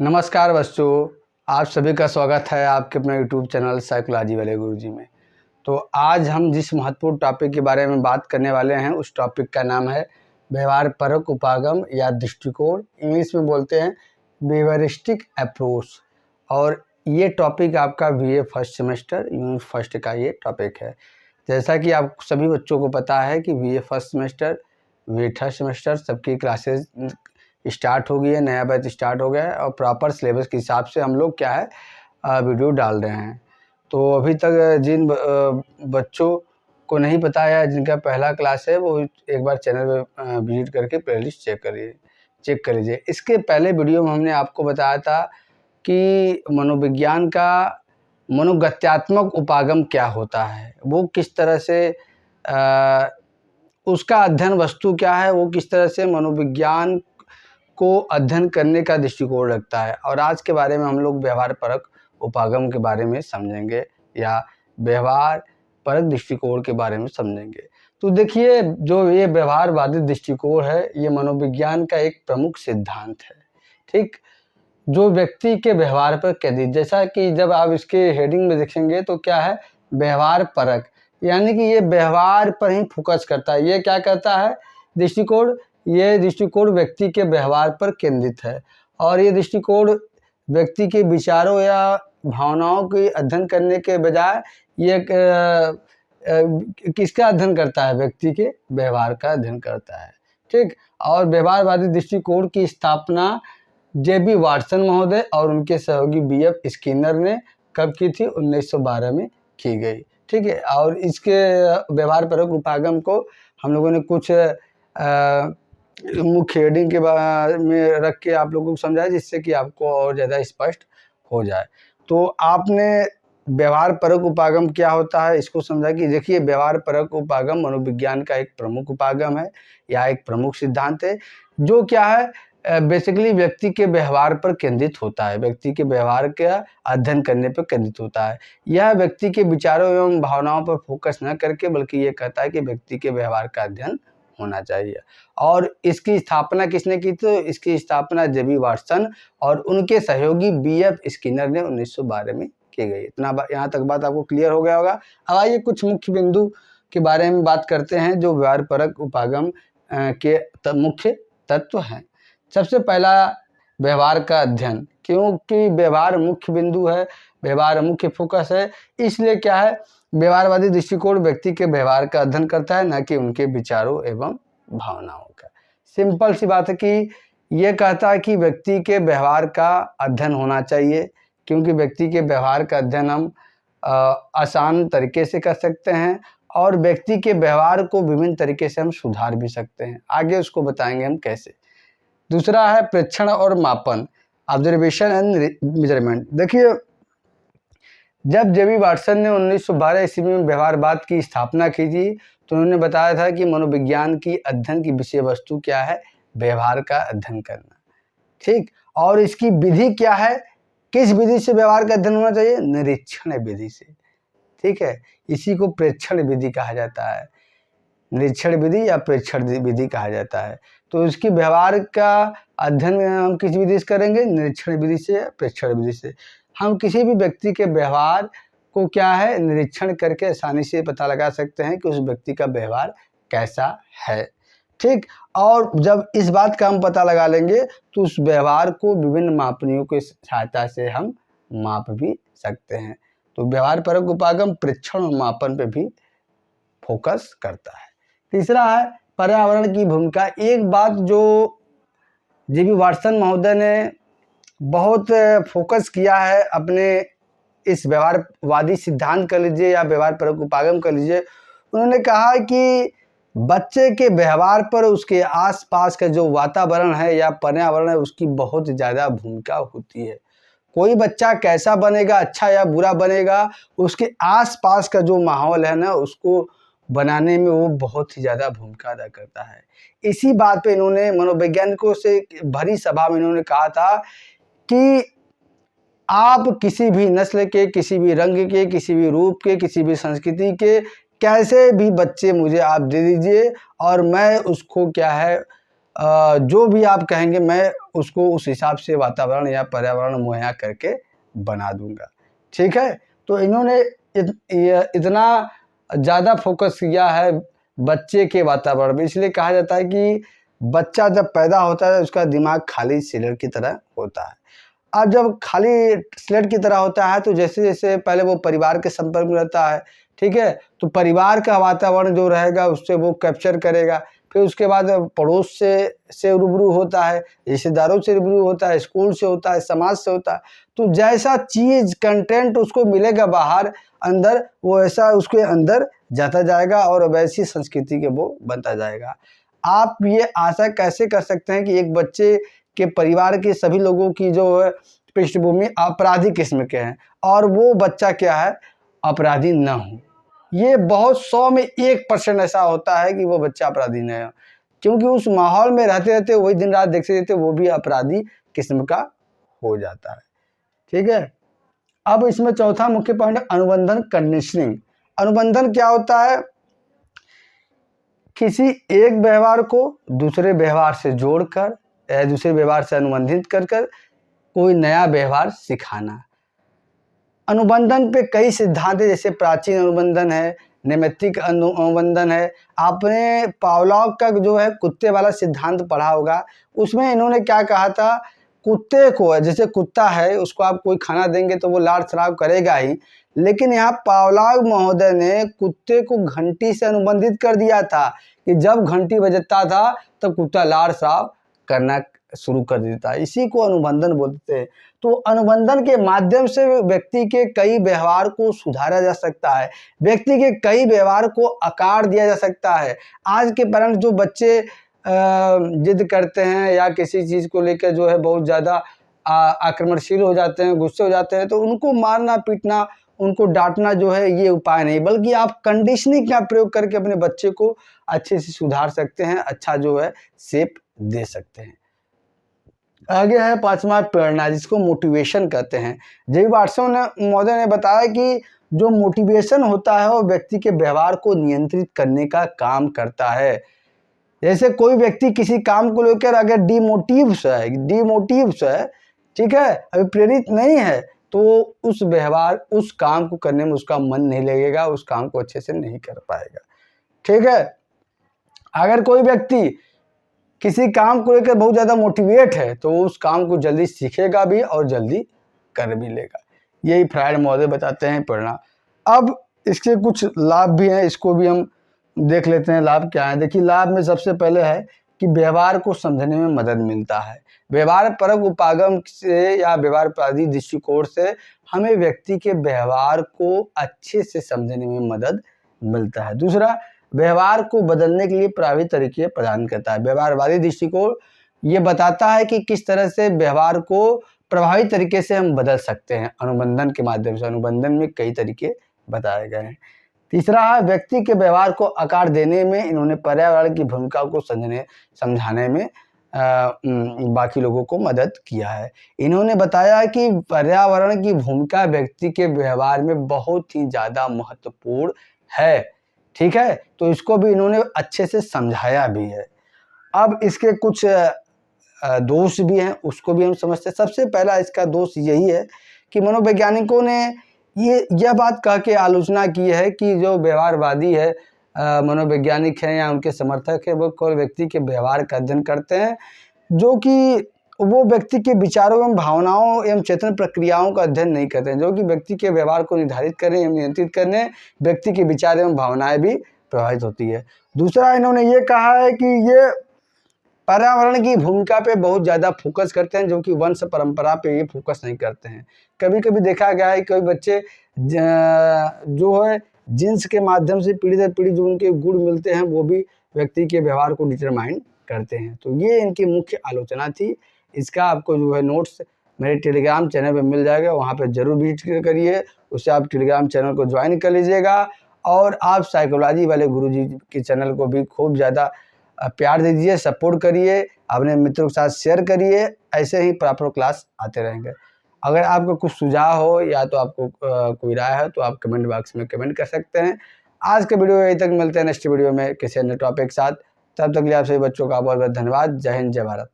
नमस्कार बच्चों, आप सभी का स्वागत है आपके अपने यूट्यूब चैनल साइकोलॉजी वाले गुरुजी में। तो आज हम जिस महत्वपूर्ण टॉपिक के बारे में बात करने वाले हैं उस टॉपिक का नाम है व्यवहार परक उपागम या दृष्टिकोण, इंग्लिश में बोलते हैं बिहेवियरिस्टिक अप्रोच। और ये टॉपिक आपका BA first semester unit first का ये टॉपिक है। जैसा कि आप सभी बच्चों को पता है कि BA first semester BA third semester सबकी क्लासेस स्टार्ट हो गई है, नया बैच स्टार्ट हो गया है और प्रॉपर सिलेबस के हिसाब से हम लोग क्या है वीडियो डाल रहे हैं। तो अभी तक जिन बच्चों को नहीं पता है, जिनका पहला क्लास है, वो एक बार चैनल पे विजिट करके प्लेलिस्ट चेक कर लीजिए। इसके पहले वीडियो में हमने आपको बताया था कि मनोविज्ञान का मनोगत्यात्मक उपागम क्या होता है, वो किस तरह से उसका अध्ययन वस्तु क्या है, वो किस तरह से मनोविज्ञान को अध्ययन करने का दृष्टिकोण रखता है। और आज के बारे में हम लोग व्यवहार परक उपागम के बारे में समझेंगे या व्यवहार परक दृष्टिकोण के बारे में समझेंगे। तो देखिए, जो ये व्यवहारवादी दृष्टिकोण है ये मनोविज्ञान का एक प्रमुख सिद्धांत है, ठीक, जो व्यक्ति के व्यवहार पर केंद्रित। जैसा कि जब आप इसके हेडिंग में देखेंगे तो क्या है, व्यवहार परक, यानी कि ये व्यवहार पर ही फोकस करता है। ये क्या करता है दृष्टिकोण, ये दृष्टिकोण व्यक्ति के व्यवहार पर केंद्रित है। और ये दृष्टिकोण व्यक्ति के विचारों या भावनाओं के अध्ययन करने के बजाय ये किसका अध्ययन करता है, व्यक्ति के व्यवहार का अध्ययन करता है, ठीक। और व्यवहारवादी दृष्टिकोण की स्थापना जेबी वाटसन महोदय और उनके सहयोगी बीएफ स्किनर ने कब की थी, 1912 में की गई, ठीक है। और इसके व्यवहार परक उपागम को हम लोगों ने कुछ मुख्य हेडिंग के बारे में रख के आप लोगों को समझाया, जिससे कि आपको और ज़्यादा स्पष्ट हो जाए। तो आपने व्यवहार परक उपागम क्या होता है इसको समझा कि देखिए, व्यवहार परक उपागम मनोविज्ञान का एक प्रमुख उपागम है या एक प्रमुख सिद्धांत है, जो क्या है बेसिकली व्यक्ति के व्यवहार पर केंद्रित होता है, व्यक्ति के व्यवहार का अध्ययन करने पर केंद्रित होता है। यह व्यक्ति के विचारों एवं भावनाओं पर फोकस न करके बल्कि ये कहता है कि व्यक्ति के व्यवहार का अध्ययन होना चाहिए। और इसकी स्थापना किसने की? तो इसकी स्थापना जेबी वाटसन और उनके सहयोगी बीएफ स्किनर ने 1912 में की गई। इतना यहाँ तक बात आपको क्लियर हो गया होगा। अब आइए कुछ मुख्य बिंदु के बारे में बात करते हैं जो व्यवहार परक उपागम के मुख्य तत्व हैं। सबसे पहला, व्यवहार का अध्ययन। क्योंकि व्यवहार मुख्य बिंदु है, व्यवहार मुख्य फोकस है, इसलिए क्या है, व्यवहारवादी दृष्टिकोण व्यक्ति के व्यवहार का अध्ययन करता है, न कि उनके विचारों एवं भावनाओं का। सिंपल सी बात है कि ये कहता है कि व्यक्ति के व्यवहार का अध्ययन होना चाहिए, क्योंकि व्यक्ति के व्यवहार का अध्ययन हम आसान तरीके से कर सकते हैं और व्यक्ति के व्यवहार को विभिन्न तरीके से हम सुधार भी सकते हैं। आगे उसको बताएंगे हम कैसे। दूसरा है प्रेक्षण और मापन, ऑब्जर्वेशन एंड मेजरमेंट। देखिए, जब जेबी वाटसन ने 1912 ईस्वी में व्यवहारवाद की स्थापना की थी तो उन्होंने बताया था कि मनोविज्ञान की अध्ययन की विषय वस्तु क्या है, व्यवहार का अध्ययन करना, ठीक। और इसकी विधि क्या है, किस विधि से व्यवहार का अध्ययन होना चाहिए, निरीक्षण विधि से, ठीक है। इसी को प्रेक्षण विधि कहा जाता है, निरीक्षण विधि या प्रेक्षण विधि कहा जाता है। तो इसकी व्यवहार का अध्ययन हम किस विधि से करेंगे, निरीक्षण विधि से, प्रेक्षण विधि से। हम किसी भी व्यक्ति के व्यवहार को क्या है, निरीक्षण करके आसानी से पता लगा सकते हैं कि उस व्यक्ति का व्यवहार कैसा है, ठीक। और जब इस बात का हम पता लगा लेंगे तो उस व्यवहार को विभिन्न मापनियों की सहायता से हम माप भी सकते हैं। तो व्यवहार परक उपागम प्रेक्षण और मापन पे भी फोकस करता है। तीसरा है पर्यावरण की भूमिका। एक बात जो जेबी वाटसन महोदय ने बहुत फोकस किया है अपने इस व्यवहारवादी सिद्धांत कर लीजिए या व्यवहार परक उपागम कर लीजिए, उन्होंने कहा कि बच्चे के व्यवहार पर उसके आसपास का जो वातावरण है या पर्यावरण है उसकी बहुत ज़्यादा भूमिका होती है। कोई बच्चा कैसा बनेगा, अच्छा या बुरा बनेगा, उसके आसपास का जो माहौल है ना, उसको बनाने में वो बहुत ही ज़्यादा भूमिका अदा करता है। इसी बात पे इन्होंने मनोवैज्ञानिकों से भरी सभा में इन्होंने कहा था कि आप किसी भी नस्ल के, किसी भी रंग के, किसी भी रूप के, किसी भी संस्कृति के कैसे भी बच्चे मुझे आप दे दीजिए और मैं उसको क्या है जो भी आप कहेंगे मैं उसको उस हिसाब से वातावरण या पर्यावरण मुहैया करके बना दूंगा। ठीक है, तो इन्होंने इतना ज़्यादा फोकस किया है बच्चे के वातावरण में, इसलिए कहा जाता है कि बच्चा जब पैदा होता है उसका दिमाग खाली सिलेट की तरह होता है। अब जब खाली स्लेट की तरह होता है तो जैसे-जैसे पहले वो परिवार के संपर्क में रहता है, ठीक है? तो परिवार का वातावरण जो रहेगा उससे वो कैप्चर करेगा। फिर उसके बाद पड़ोस से रूबरू होता है, रिश्तेदारों से रूबरू होता है, स्कूल से होता है, समाज से होता है। तो जैसा चीज़ कंटेंट उसको मिलेगा बाहर, अंदर वो ऐसा उसके अंदर जाता जाएगा और वैसी संस्कृति के वो बनता जाएगा। आप ये आशा कैसे कर सकते हैं कि एक बच्चे के परिवार के सभी लोगों की जो है पृष्ठभूमि आपराधिक किस्म के हैं और वो बच्चा क्या है, अपराधी न हो। ये बहुत 100 में 1% ऐसा होता है कि वो बच्चा अपराधी न हो, क्योंकि उस माहौल में रहते-रहते वही दिन रात देखते रहते वो भी अपराधी किस्म का हो जाता है। ठीक है? अब इसमें चौथा मुख्य पॉइंट है अनुबंधन कंडीशनिंग। अनुबंधन क्या होता है? किसी एक व्यवहार को दूसरे व्यवहार से जोड़कर या दूसरे व्यवहार से अनुबंधित कर कोई नया व्यवहार सिखाना। अनुबंधन पे कई सिद्धांत है, जैसे प्राचीन अनुबंधन है, नैमित्तिक अनुबंधन है। आपने पावलॉव का जो है कुत्ते वाला सिद्धांत पढ़ा होगा, उसमें इन्होंने क्या कहा था, कुत्ते को, जैसे कुत्ता है उसको आप कोई खाना देंगे तो वो लाड़ शराब करेगा ही, लेकिन यहाँ पावलॉव महोदय ने कुत्ते को घंटी से अनुबंधित कर दिया था कि जब घंटी बजता था तब कुत्ता लाड़ शराब करना शुरू कर देता है। इसी को अनुबंधन बोलते हैं। तो अनुबंधन के माध्यम से व्यक्ति के कई व्यवहार को सुधारा जा सकता है, व्यक्ति के कई व्यवहार को आकार दिया जा सकता है। आज के पेरेंट्स जो बच्चे जिद करते हैं या किसी चीज़ को लेकर जो है बहुत ज़्यादा आक्रमणशील हो जाते हैं, गुस्से हो जाते हैं, तो उनको मारना पीटना, उनको डांटना जो है ये उपाय नहीं, बल्कि आप कंडीशनिंग का प्रयोग करके अपने बच्चे को अच्छे से सुधार सकते हैं, अच्छा जो है शेप दे सकते हैं। आगे है पांचवा प्रेरणा, जिसको मोटिवेशन कहते हैं। जे वाटसन महोदय ने बताया कि जो मोटिवेशन होता है वो व्यक्ति के व्यवहार को नियंत्रित करने का काम करता है। जैसे कोई व्यक्ति किसी काम को लेकर अगर डिमोटिव्स है, ठीक है, अभी प्रेरित नहीं है, तो उस व्यवहार उस काम को करने में उसका मन नहीं लगेगा, उस काम को अच्छे से नहीं कर पाएगा। ठीक है, अगर कोई व्यक्ति किसी काम को लेकर बहुत ज़्यादा मोटिवेट है तो उस काम को जल्दी सीखेगा भी और जल्दी कर भी लेगा। यही फ्रायड महोदय बताते हैं प्रेरणा। अब इसके कुछ लाभ भी हैं, इसको भी हम देख लेते हैं लाभ क्या है। देखिए, लाभ में सबसे पहले है कि व्यवहार को समझने में मदद मिलता है। व्यवहार परक उपागम से या व्यवहारवादी दृष्टिकोण से हमें व्यक्ति के व्यवहार को अच्छे से समझने में मदद मिलता है। दूसरा, व्यवहार को बदलने के लिए प्रभावी तरीके प्रदान करता है। व्यवहारवादी दृष्टिकोण ये बताता है कि किस तरह से व्यवहार को प्रभावी तरीके से हम बदल सकते हैं अनुबंधन के माध्यम से। अनुबंधन में कई तरीके बताए गए हैं। तीसरा है, व्यक्ति के व्यवहार को आकार देने में इन्होंने पर्यावरण की भूमिका को समझाने में बाकी लोगों को मदद किया है। इन्होंने बताया कि पर्यावरण की भूमिका व्यक्ति के व्यवहार में बहुत ही ज़्यादा महत्वपूर्ण है। ठीक है, तो इसको भी इन्होंने अच्छे से समझाया भी है। अब इसके कुछ दोष भी हैं, उसको भी हम समझते हैं। सबसे पहला इसका दोष यही है कि मनोवैज्ञानिकों ने यह बात कह के आलोचना की है कि जो व्यवहारवादी है, मनोवैज्ञानिक हैं या उनके समर्थक हैं, वो केवल व्यक्ति के व्यवहार का अध्ययन करते हैं, जो कि वो व्यक्ति के विचारों एवं भावनाओं एवं चेतन प्रक्रियाओं का अध्ययन नहीं करते हैं, जो कि व्यक्ति के व्यवहार को निर्धारित करने एवं नियंत्रित करने व्यक्ति के विचार एवं भावनाएं भी प्रभावित होती है। दूसरा, इन्होंने ये कहा है कि ये पर्यावरण की भूमिका पे बहुत ज़्यादा फोकस करते हैं, जो कि वंश परंपरा पे ये फोकस नहीं करते हैं। कभी-कभी देखा गया है कई बच्चे जो है जीन्स के माध्यम से पीढ़ी दर पीढ़ी जो उनके गुण मिलते हैं वो भी व्यक्ति के व्यवहार को डिटरमाइन करते हैं। तो ये इनकी मुख्य आलोचना थी। इसका आपको जो है नोट्स मेरे टेलीग्राम चैनल पे मिल जाएगा, वहाँ पे ज़रूर विजिट करिए। उससे आप टेलीग्राम चैनल को ज्वाइन कर लीजिएगा और आप साइकोलॉजी वाले गुरुजी के चैनल को भी खूब ज़्यादा प्यार दीजिए, सपोर्ट करिए, अपने मित्रों के साथ शेयर करिए। ऐसे ही प्रॉपर क्लास आते रहेंगे। अगर आपको कुछ सुझाव हो या तो आपको कोई राय है तो आप कमेंट बॉक्स में कमेंट कर सकते हैं। आज के वीडियो यहीं तक, मिलते हैं नेक्स्ट वीडियो में किसी अन्य टॉपिक के साथ। तब तक के लिए आप सभी बच्चों का बहुत बहुत धन्यवाद। जय हिंद, जय भारत।